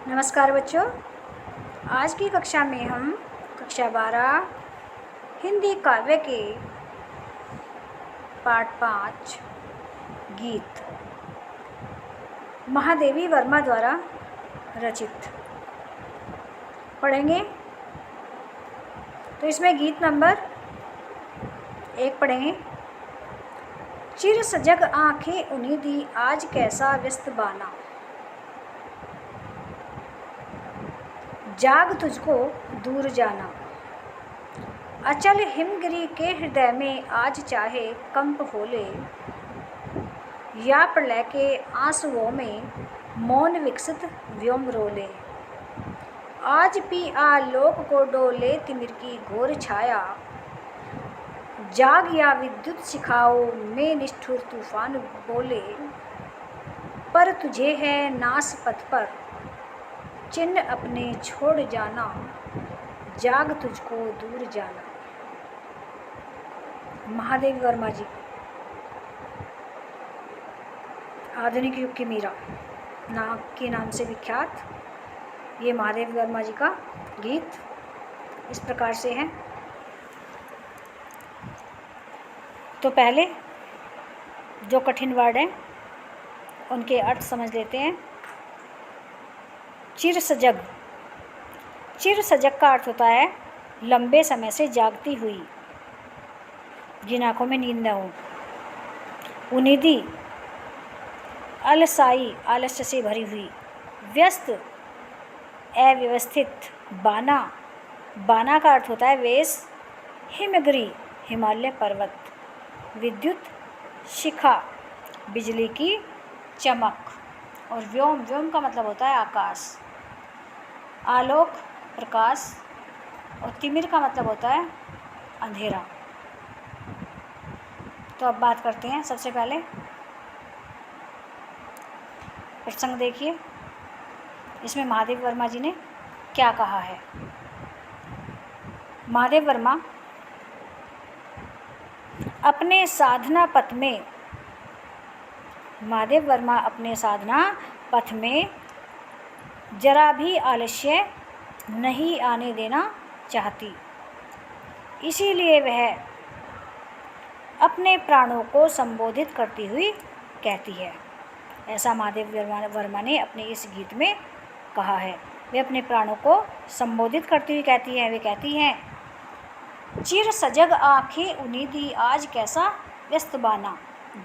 नमस्कार बच्चों, आज की कक्षा में हम कक्षा 12 हिंदी काव्य के पाठ 5 गीत महादेवी वर्मा द्वारा रचित पढ़ेंगे। तो इसमें गीत नंबर 1 पढ़ेंगे। चिर सजग आंखें उन्नीदी आज कैसा व्यस्त बाना, जाग तुझको दूर जाना। अचल हिमगिरी के हृदय में आज चाहे कंप होले, या प्रलय के आंसुओं में मौन विकसित व्योम रोले। आज भी आलोक को डोले तिमिर की घोर छाया, जाग या विद्युत शिखाओं में निष्ठुर तूफान बोले। पर तुझे है नास पथ पर चिन्ह अपने छोड़ जाना, जाग तुझको दूर जाना। महादेवी वर्मा जी, आधुनिक युग की मीरा के नाम से विख्यात ये महादेवी वर्मा जी का गीत इस प्रकार से है। तो पहले जो कठिन वर्ड हैं उनके अर्थ समझ लेते हैं। चिर सजग, चिर सजग का अर्थ होता है लंबे समय से जागती हुई, जिन आँखों में नींद न हो। उन्नीदी, अलसाई, आलस्य से भरी हुई। व्यस्त, अव्यवस्थित। बाना, बाना का अर्थ होता है वेश। हिमगिरी, हिमालय पर्वत। विद्युत शिखा, बिजली की चमक। और व्योम, व्योम का मतलब होता है आकाश। आलोक, प्रकाश। और तिमिर का मतलब होता है अंधेरा। तो अब बात करते हैं। सबसे पहले प्रसंग देखिए, इसमें महादेव वर्मा जी ने क्या कहा है। महादेव वर्मा अपने साधना पथ में, महादेव वर्मा अपने साधना पथ में जरा भी आलस्य नहीं आने देना चाहती। इसीलिए वह अपने प्राणों को संबोधित करती हुई कहती है। ऐसा महादेव वर्मा ने अपने इस गीत में कहा है। वे अपने प्राणों को संबोधित करती हुई कहती हैं। वे कहती हैं, चिर सजग आंखें उन्नीदी आज कैसा व्यस्त बाना,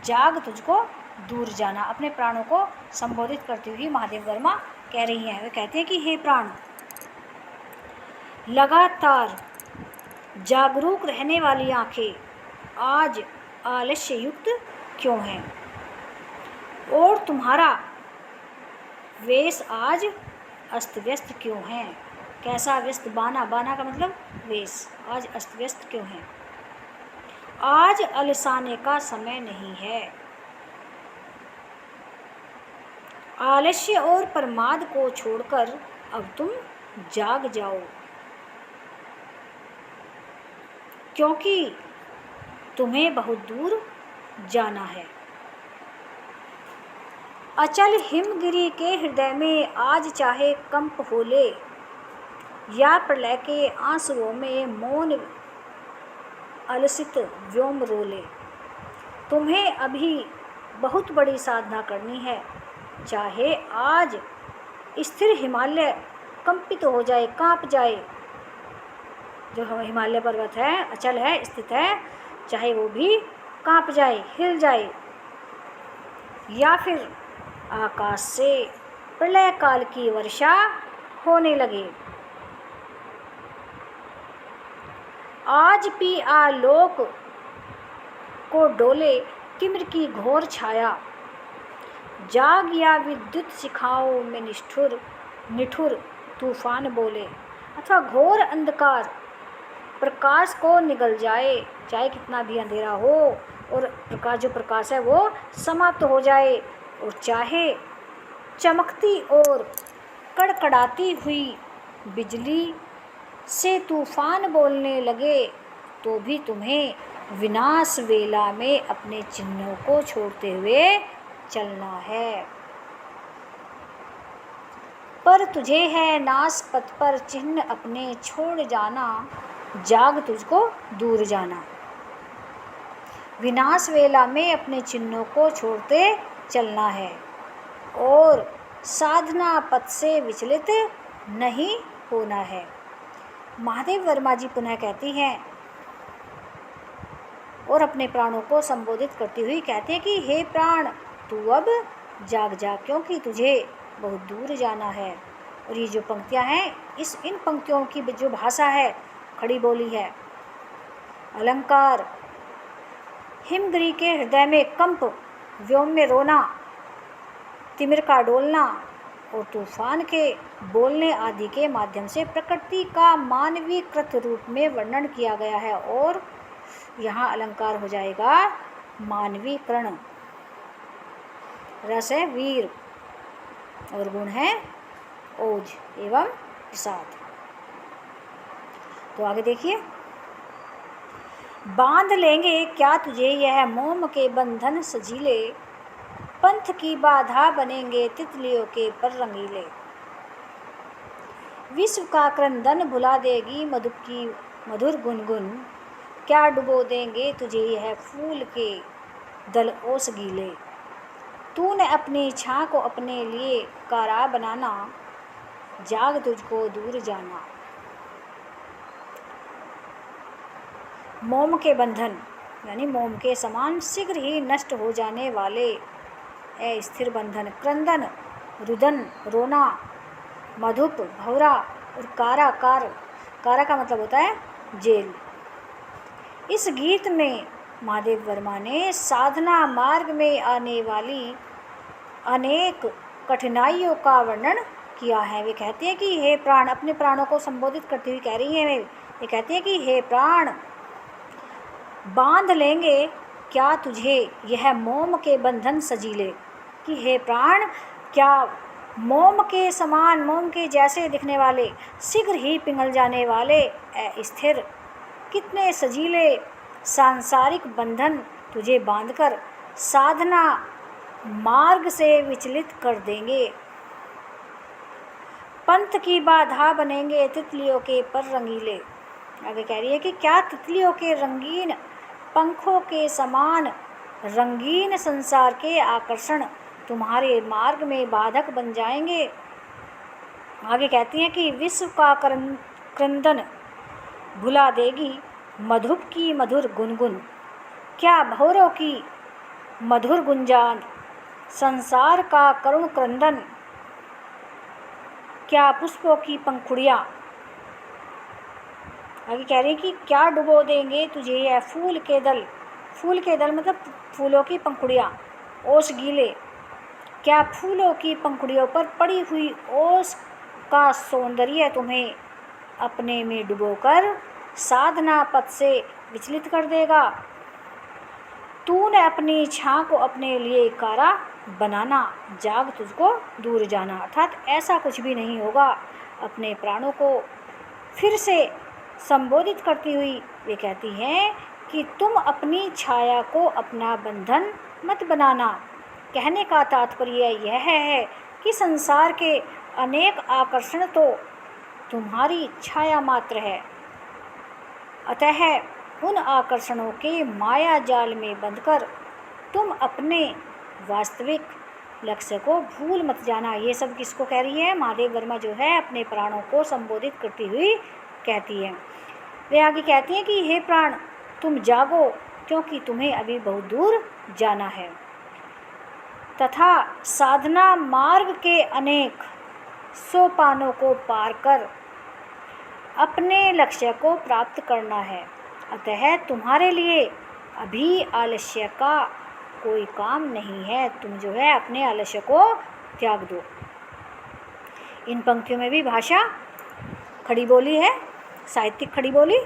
जाग तुझको दूर जाना। अपने प्राणों को संबोधित करती हुई महादेव वर्मा कह रही हैं। वे कहते हैं कि हे प्राण, लगातार जागरूक रहने वाली आंखें आज आलस्य युक्त क्यों हैं, और तुम्हारा वेश आज अस्त व्यस्त क्यों है। कैसा व्यस्त बाना, बाना का मतलब वेश। आज अस्त व्यस्त क्यों है। आज अलसाने का समय नहीं है। आलस्य और प्रमाद को छोड़कर अब तुम जाग जाओ, क्योंकि तुम्हें बहुत दूर जाना है। अचल हिमगिरी के हृदय में आज चाहे कंप होले, या प्रलय के आंसुओं में मौन अलसित व्योम रोले। तुम्हें अभी बहुत बड़ी साधना करनी है। चाहे आज स्थिर हिमालय कंपित हो जाए, कांप जाए, जो हिमालय पर्वत है, अचल है, स्थित है, चाहे वो भी कांप जाए, हिल जाए, या फिर आकाश से प्रलय काल की वर्षा होने लगे। आज भी आलोक को डोले तिमिर की घोर छाया, जाग या विद्युत शिखाओं में निठुर तूफान बोले। अथवा घोर अंधकार प्रकाश को निगल जाए, चाहे कितना भी अंधेरा हो, और प्रकाश, जो प्रकाश है वो समाप्त हो जाए, और चाहे चमकती और कड़कड़ाती हुई बिजली से तूफान बोलने लगे, तो भी तुम्हें विनाश वेला में अपने चिन्हों को छोड़ते हुए चलना है। पर तुझे है नास पथ पर चिन्ह अपने छोड़ जाना, जाग तुझको दूर जाना। विनाश वेला में अपने चिन्हों को छोड़ते चलना है और साधना पथ से विचलित नहीं होना है। महादेव वर्मा जी पुनः कहती हैं और अपने प्राणों को संबोधित करती हुई कहते हैं कि हे प्राण, तू अब जाग जा, क्योंकि तुझे बहुत दूर जाना है। और ये जो पंक्तियां हैं, इन पंक्तियों की जो भाषा है खड़ी बोली है। अलंकार, हिमगिरी के हृदय में कंप, व्योम में रोना, तिमिर का डोलना और तूफान के बोलने आदि के माध्यम से प्रकृति का मानवीकृत रूप में वर्णन किया गया है। और यहाँ अलंकार हो जाएगा मानवीकरण। रस है वीर और गुण है ओज एवं प्रसाद। तो आगे देखिए, बांध लेंगे क्या तुझे यह मोम के बंधन सजीले, पंथ की बाधा बनेंगे तितलियों के पर रंगीले। विश्व का क्रंदन भुला देगी मधु की मधुर गुनगुन, क्या डुबो देंगे तुझे यह फूल के दल ओस गीले। तूने अपनी छां को अपने लिए कारा बनाना, जाग तुझको दूर जाना। मोम के बंधन यानी मोम के समान शीघ्र ही नष्ट हो जाने वाले अस्थिर बंधन, क्रंदन रुदन रोना, मधुप भौरा और कारा का मतलब होता है जेल। इस गीत में महादेव वर्मा ने साधना मार्ग में आने वाली अनेक कठिनाइयों का वर्णन किया है। वे कहते हैं कि हे प्राण, अपने प्राणों को संबोधित करती हुई कह रही हैं वे कहते हैं कि हे प्राण, बांध लेंगे क्या तुझे यह मोम के बंधन सजीले, कि हे प्राण, क्या मोम के समान, मोम के जैसे दिखने वाले, शीघ्र ही पिघल जाने वाले अस्थिर कितने सजीले सांसारिक बंधन तुझे बांधकर साधना मार्ग से विचलित कर देंगे। पंथ की बाधा बनेंगे तितलियों के पर रंगीले। आगे कह रही है कि क्या तितलियों के रंगीन पंखों के समान रंगीन संसार के आकर्षण तुम्हारे मार्ग में बाधक बन जाएंगे। आगे कहती हैं कि विश्व का क्रंदन भुला देगी मधुप की मधुर गुनगुन, क्या भौरों की मधुर गुंजान, संसार का करुण क्रंदन, क्या पुष्पों की पंखुड़ियाँ। आगे कह रही है कि क्या डुबो देंगे तुझे यह फूल के दल मतलब फूलों की पंखुड़ियाँ, ओस गीले, क्या फूलों की पंखुड़ियों पर पड़ी हुई ओस का सौंदर्य तुम्हें अपने में डुबोकर साधना पथ से विचलित कर देगा। तूने अपनी छां को अपने लिए कारा बनाना, जाग तुझको दूर जाना। अर्थात ऐसा कुछ भी नहीं होगा। अपने प्राणों को फिर से संबोधित करती हुई वे कहती हैं कि तुम अपनी छाया को अपना बंधन मत बनाना। कहने का तात्पर्य यह है कि संसार के अनेक आकर्षण तो तुम्हारी छाया मात्र है, अतः उन आकर्षणों के माया जाल में बंधकर तुम अपने वास्तविक लक्ष्य को भूल मत जाना। ये सब किसको कह रही है? महादेव वर्मा जो है अपने प्राणों को संबोधित करती हुई कहती है। वे आगे कहती हैं कि हे प्राण, तुम जागो, क्योंकि तुम्हें अभी बहुत दूर जाना है तथा साधना मार्ग के अनेक सोपानों को पार कर अपने लक्ष्य को प्राप्त करना है। अतः तुम्हारे लिए अभी आलस्य का कोई काम नहीं है। तुम जो है अपने आलस्य को त्याग दो। इन पंक्तियों में भी भाषा खड़ी बोली है, साहित्यिक खड़ी बोली,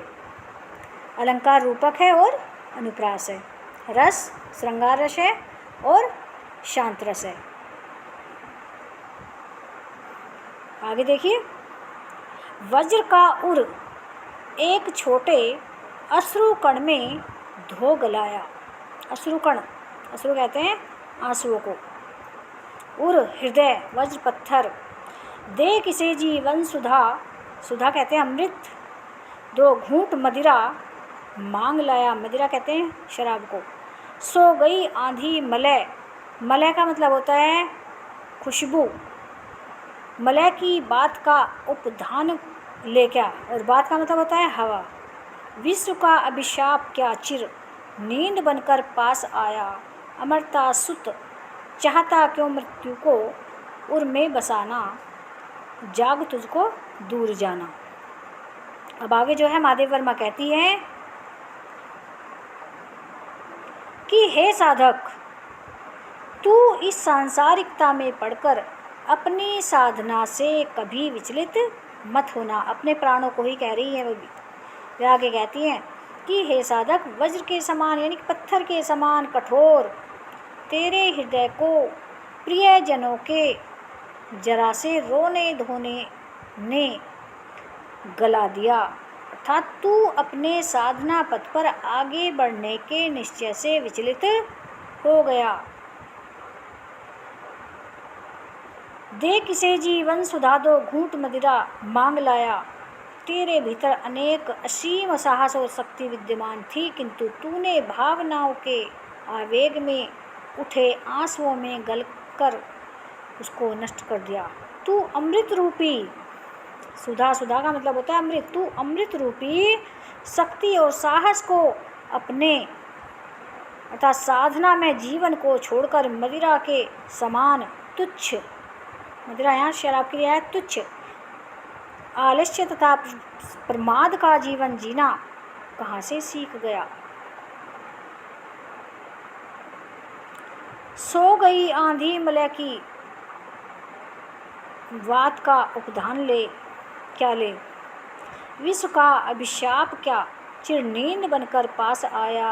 अलंकार रूपक है और अनुप्रास है, रस श्रृंगार रस है और शांत रस है। आगे देखिए, वज्र का उर एक छोटे अश्रु कण में धो गलाया। अश्रु कण, अश्रु कहते हैं आंसुओं को, उर हृदय, वज्र पत्थर, दे किसे जीवन सुधा, सुधा कहते हैं अमृत, दो घूंट मदिरा मांग लाया, मदिरा कहते हैं शराब को। सो गई आंधी मलय, मलय का मतलब होता है खुशबू, मलय की बात का उपधान ले क्या, और बात का मतलब होता है हवा। विश्व का अभिशाप क्या चिर नींद बनकर पास आया, अमरता सुत चाहता क्यों मृत्यु को उर में बसाना, जाग तुझको दूर जाना। अब आगे जो है महादेव वर्मा कहती हैं कि हे साधक, तू इस सांसारिकता में पड़कर अपनी साधना से कभी विचलित मत होना। अपने प्राणों को ही कह रही है वो भी। वे आगे कहती हैं कि हे साधक, वज्र के समान यानी पत्थर के समान कठोर तेरे हृदय को प्रियजनों के जरा से रोने धोने ने गला दिया, अर्थात तू अपने साधना पथ पर आगे बढ़ने के निश्चय से विचलित हो गया। दे किसे जीवन सुधा, दो घूंट मदिरा मांग लाया। तेरे भीतर अनेक असीम साहस और शक्ति विद्यमान थी, किंतु तूने भावनाओं के आवेग में उठे आंसुओं में गलकर उसको नष्ट कर दिया। तू अमृत रूपी, सुधा, सुधा का मतलब होता है अमृत, तू अमृत रूपी शक्ति और साहस को अपने अर्थात साधना में जीवन को छोड़कर मदिरा के समान तुच्छ, मदिरा यहाँ शराब के लिए है, तुच्छ आलस्य तथा प्रमाद का जीवन जीना कहाँ से सीख गया। सो गई आंधी मलय की बात का उपधान ले क्या ले, विश्व का अभिशाप क्या चिर नींद बनकर पास आया,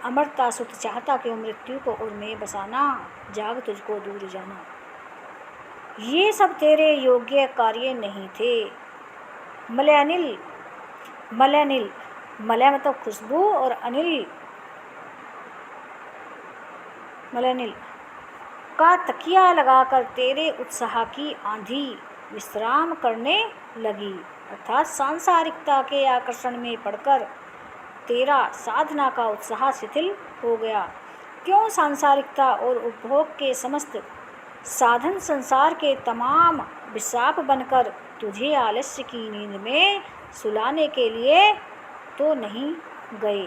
अमरता सुत चाहता क्यों मृत्यु को उर में बसाना, जाग तुझको दूर जाना। ये सब तेरे योग्य कार्य नहीं थे। मलयानिल, मलयानिल, मलय मतलब खुशबू और अनिल मलयानिल का तकिया लगाकर तेरे उत्साह की आंधी विश्राम करने लगी, अर्थात सांसारिकता के आकर्षण में पड़कर तेरा साधना का उत्साह शिथिल हो गया। क्यों सांसारिकता और उपभोग के समस्त साधन संसार के तमाम विषाप बनकर तुझे आलस्य की नींद में सुलाने के लिए तो नहीं गए,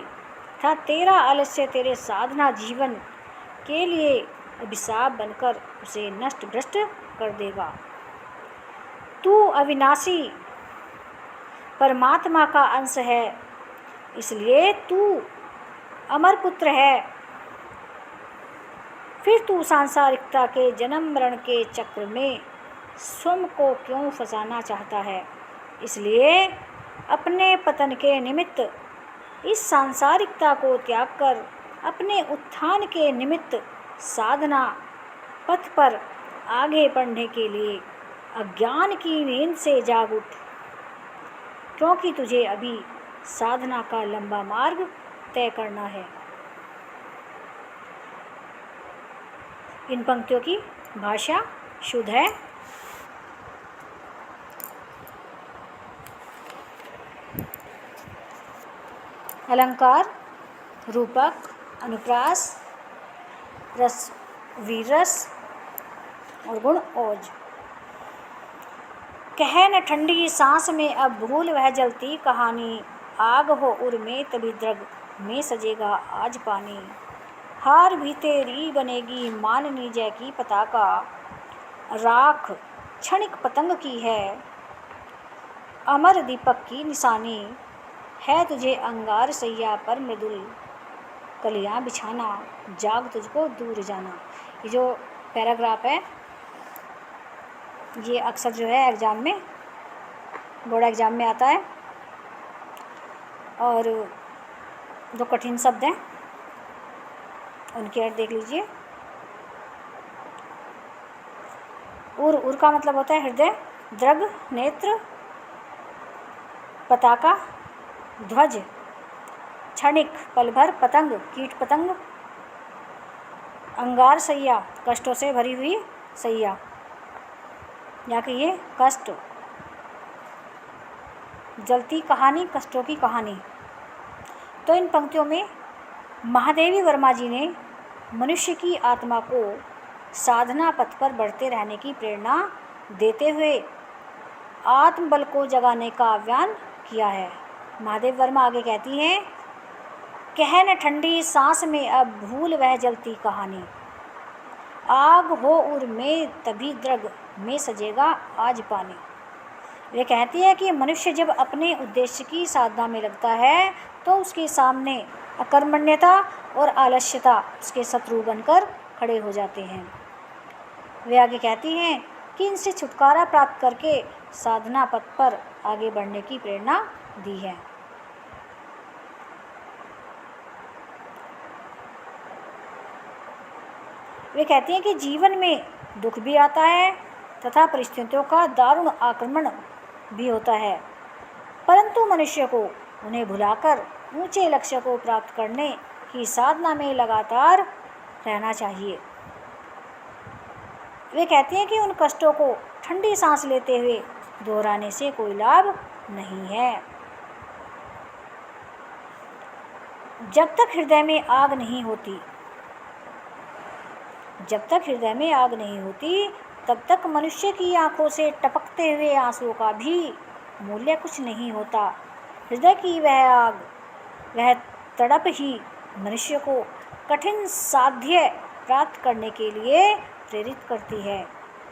था तेरा आलस्य तेरे साधना जीवन के लिए अभिशाप बनकर उसे नष्ट भ्रष्ट कर देगा। तू अविनाशी परमात्मा का अंश है, इसलिए तू अमर पुत्र है। फिर तू सांसारिकता के जन्म मरण के चक्र में स्वयं को क्यों फंसाना चाहता है, इसलिए अपने पतन के निमित्त इस सांसारिकता को त्याग कर अपने उत्थान के निमित्त साधना पथ पर आगे बढ़ने के लिए अज्ञान की नींद से जाग उठ, क्योंकि तुझे अभी साधना का लंबा मार्ग तय करना है। इन पंक्तियों की भाषा शुद्ध है। अलंकार, रूपक, अनुप्रास, रस, वीरस और गुण ओज। कह न ठंडी सांस में अब भूल वह जलती कहानी, आग हो उर में तभी द्रग में सजेगा आज पानी। हार भी तेरी बनेगी माननी जय की पताका, राख क्षणिक पतंग की है अमर दीपक की निशानी। है तुझे अंगार सैया पर मृदुल कलियां बिछाना, जाग तुझको दूर जाना। ये जो पैराग्राफ है ये अक्सर जो है एग्ज़ाम में, बोर्ड एग्ज़ाम में आता है, और जो कठिन शब्द हैं उनके अर्थ देख लीजिए। उर का मतलब होता है हृदय, द्रग नेत्र, पताका ध्वज, क्षणिक पल भर, पतंग कीट पतंग, अंगार सैया कष्टों से भरी हुई सैया। या कहिए कष्ट। जलती कहानी, कष्टों की कहानी। तो इन पंक्तियों में महादेवी वर्मा जी ने मनुष्य की आत्मा को साधना पथ पर बढ़ते रहने की प्रेरणा देते हुए आत्मबल को जगाने का आह्वान किया है। महादेवी वर्मा आगे कहती हैं, कह न ठंडी सांस में अब भूल वह जलती कहानी, आग हो उर में तभी द्रग में सजेगा आज पानी। वे कहती है कि मनुष्य जब अपने उद्देश्य की साधना में लगता है तो उसके सामने अकर्मण्यता और आलस्यता उसके शत्रु बनकर खड़े हो जाते हैं। वे आगे कहती हैं कि इनसे छुटकारा प्राप्त करके साधना पथ पर आगे बढ़ने की प्रेरणा दी है। वे कहती हैं कि जीवन में दुख भी आता है तथा परिस्थितियों का दारुण आक्रमण भी होता है, परंतु मनुष्य को उन्हें भुलाकर ऊंचे लक्ष्य को प्राप्त करने की साधना में लगातार रहना चाहिए। वे कहती हैं कि उन कष्टों को ठंडी सांस लेते हुए दोहराने से कोई लाभ नहीं है। जब तक हृदय में आग नहीं होती तब तक मनुष्य की आंखों से टपकते हुए आंसुओं का भी मूल्य कुछ नहीं होता। हृदय की वह आग, वह तड़प ही मनुष्य को कठिन साध्य प्राप्त करने के लिए प्रेरित करती है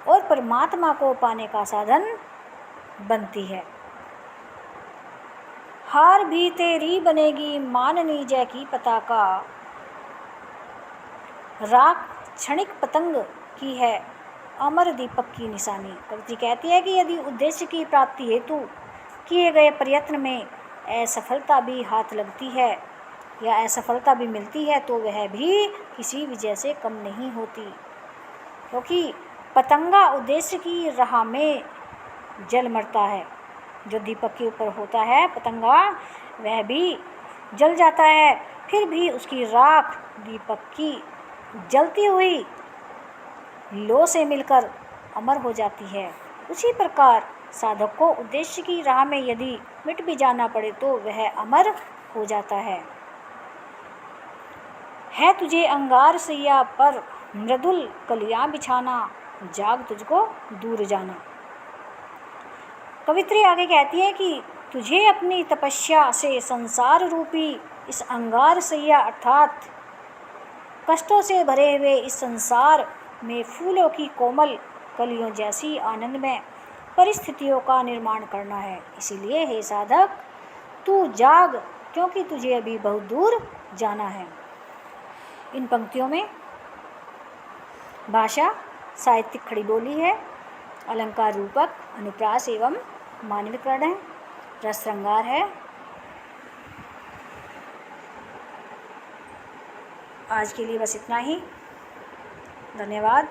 और परमात्मा को पाने का साधन बनती है। हार भी तेरी बनेगी माननी जय की पताका, राख क्षणिक पतंग की है अमर दीपक की निशानी। कवित्री कहती है कि यदि उद्देश्य की प्राप्ति हेतु किए गए प्रयत्न में असफलता भी हाथ लगती है या असफलता भी मिलती है तो वह भी किसी विजय से कम नहीं होती, क्योंकि पतंगा उद्देश्य की राह में जल मरता है। जो दीपक के ऊपर होता है पतंगा, वह भी जल जाता है, फिर भी उसकी राख दीपक की जलती हुई लो से मिलकर अमर हो जाती है। उसी प्रकार साधक को उद्देश्य की राह में यदि मिट भी जाना पड़े तो वह अमर हो जाता है तुझे अंगार सैया पर मृदुल कलियां बिछाना, जाग तुझको दूर जाना। कवित्री आगे कहती है कि तुझे अपनी तपस्या से संसार रूपी इस अंगार सैया अर्थात कष्टों से भरे हुए इस संसार में फूलों की कोमल कलियों जैसी आनंदमय परिस्थितियों का निर्माण करना है। इसीलिए हे साधक, तू जाग, क्योंकि तुझे अभी बहुत दूर जाना है। इन पंक्तियों में भाषा साहित्यिक खड़ी बोली है, अलंकार रूपक, अनुप्रास एवं मानवीकरण है, रस श्रृंगार है। आज के लिए बस इतना ही। धन्यवाद।